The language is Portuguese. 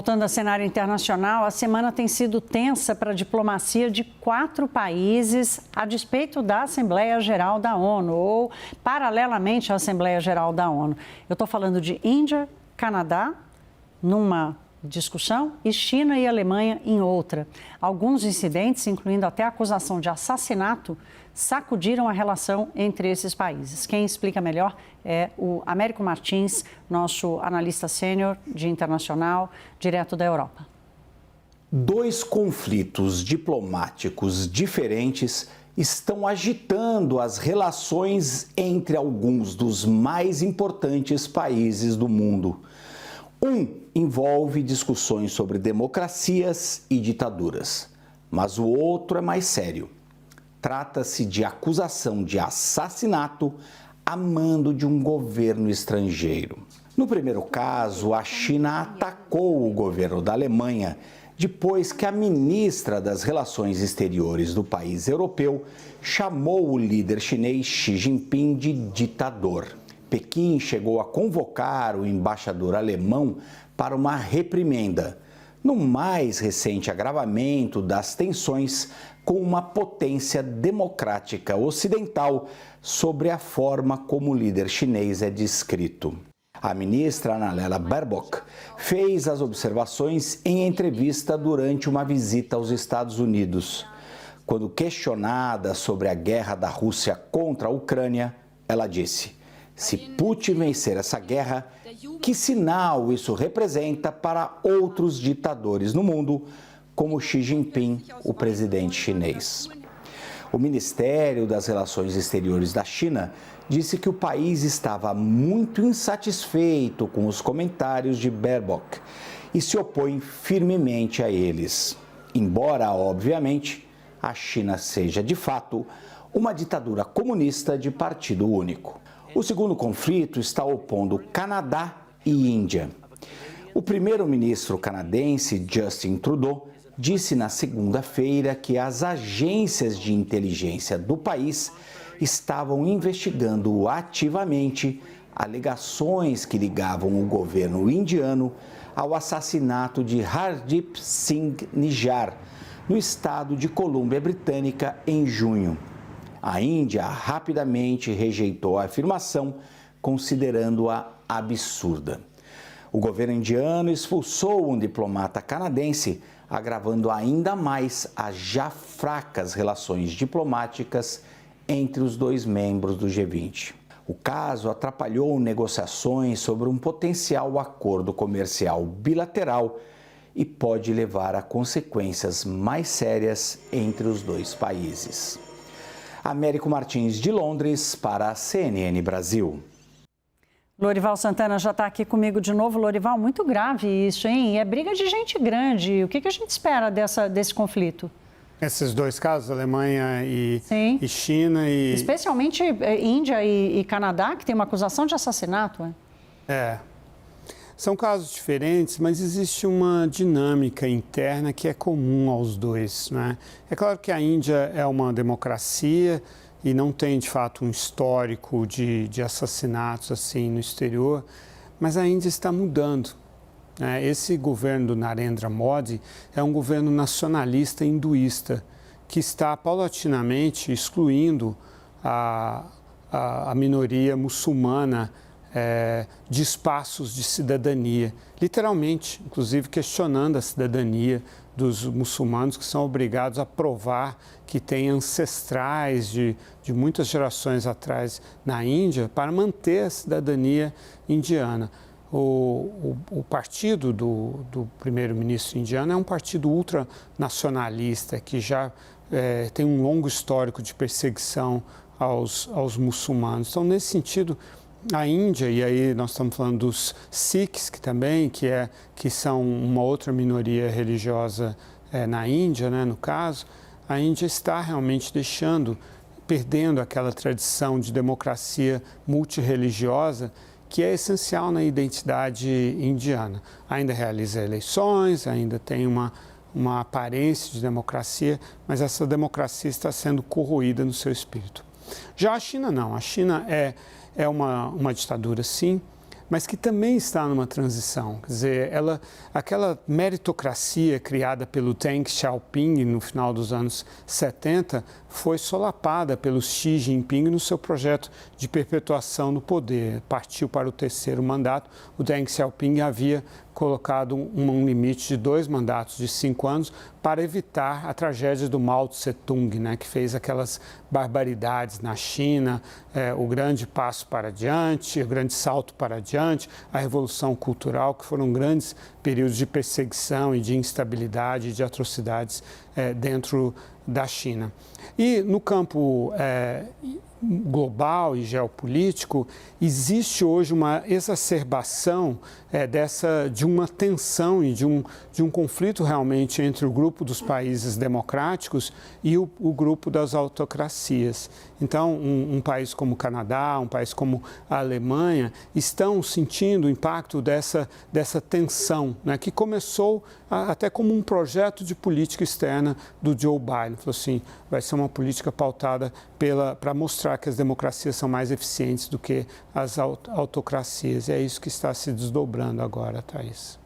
Voltando ao cenário internacional, a semana tem sido tensa para a diplomacia de 4 países, a despeito da Assembleia Geral da ONU, ou paralelamente à Assembleia Geral da ONU. Eu estou falando de Índia, Canadá, numa discussão, e China e Alemanha em outra. Alguns incidentes, incluindo até a acusação de assassinato, sacudiram a relação entre esses países. Quem explica melhor é o Américo Martins, nosso analista sênior de internacional, direto da Europa. 2 conflitos diplomáticos diferentes estão agitando as relações entre alguns dos mais importantes países do mundo. Um envolve discussões sobre democracias e ditaduras, mas o outro é mais sério. Trata-se de acusação de assassinato a mando de um governo estrangeiro. No primeiro caso, a China atacou o governo da Alemanha depois que a ministra das Relações Exteriores do país europeu chamou o líder chinês Xi Jinping de ditador. Pequim chegou a convocar o embaixador alemão para uma reprimenda, no mais recente agravamento das tensões com uma potência democrática ocidental sobre a forma como o líder chinês é descrito. A ministra Annalena Baerbock fez as observações em entrevista durante uma visita aos Estados Unidos. Quando questionada sobre a guerra da Rússia contra a Ucrânia, ela disse: "Se Putin vencer essa guerra, que sinal isso representa para outros ditadores no mundo, como Xi Jinping, o presidente chinês?" O Ministério das Relações Exteriores da China disse que o país estava muito insatisfeito com os comentários de Baerbock e se opõe firmemente a eles. Embora, obviamente, a China seja, de fato, uma ditadura comunista de partido único. O segundo conflito está opondo Canadá e Índia. O primeiro-ministro canadense, Justin Trudeau, disse na segunda-feira que as agências de inteligência do país estavam investigando ativamente alegações que ligavam o governo indiano ao assassinato de Hardeep Singh Nijjar, no estado de Colômbia Britânica, em junho. A Índia rapidamente rejeitou a afirmação, considerando-a absurda. O governo indiano expulsou um diplomata canadense, agravando ainda mais as já fracas relações diplomáticas entre os 2 membros do G20. O caso atrapalhou negociações sobre um potencial acordo comercial bilateral e pode levar a consequências mais sérias entre os 2 países. Américo Martins, de Londres, para a CNN Brasil. Lorival Santana já está aqui comigo de novo. Lorival, muito grave isso, hein? É briga de gente grande. O que a gente espera desse conflito? Esses 2 casos, Alemanha e China e... Especialmente Índia e Canadá, que tem uma acusação de assassinato. São casos diferentes, mas existe uma dinâmica interna que é comum aos 2, né? É claro que a Índia é uma democracia e não tem, de fato, um histórico de assassinatos assim no exterior, mas a Índia está mudando. Esse governo do Narendra Modi é um governo nacionalista hinduísta que está paulatinamente excluindo a minoria muçulmana de espaços de cidadania, literalmente, inclusive questionando a cidadania dos muçulmanos, que são obrigados a provar que têm ancestrais de muitas gerações atrás na Índia para manter a cidadania indiana. O partido do primeiro-ministro indiano é um partido ultranacionalista que já tem um longo histórico de perseguição aos muçulmanos. Então, nesse sentido, a Índia, e aí nós estamos falando dos Sikhs, que são uma outra minoria religiosa na Índia, né, no caso, a Índia está realmente perdendo aquela tradição de democracia multirreligiosa que é essencial na identidade indiana. Ainda realiza eleições, ainda tem uma aparência de democracia, mas essa democracia está sendo corroída no seu espírito. Já a China não, a China é uma ditadura sim, mas que também está numa transição. Quer dizer, aquela meritocracia criada pelo Deng Xiaoping no final dos anos 70 foi solapada pelo Xi Jinping no seu projeto de perpetuação do poder. Partiu para o terceiro mandato. O Deng Xiaoping havia colocado um limite de 2 mandatos de 5 anos para evitar a tragédia do Mao Tse-tung, né, que fez aquelas barbaridades na China, o grande passo para diante, o grande salto para diante, a Revolução Cultural, que foram grandes períodos de perseguição e de instabilidade e de atrocidades dentro da China. E no campo global e geopolítico, existe hoje uma exacerbação de uma tensão e de um conflito realmente entre o grupo dos países democráticos e o grupo das autocracias. Então, um país como o Canadá, um país como a Alemanha, estão sentindo o impacto dessa tensão, né, que começou até como um projeto de política externa do Joe Biden. Falou assim, vai ser uma política pautada para mostrar que as democracias são mais eficientes do que as autocracias. E é isso que está se desdobrando agora, Thaís.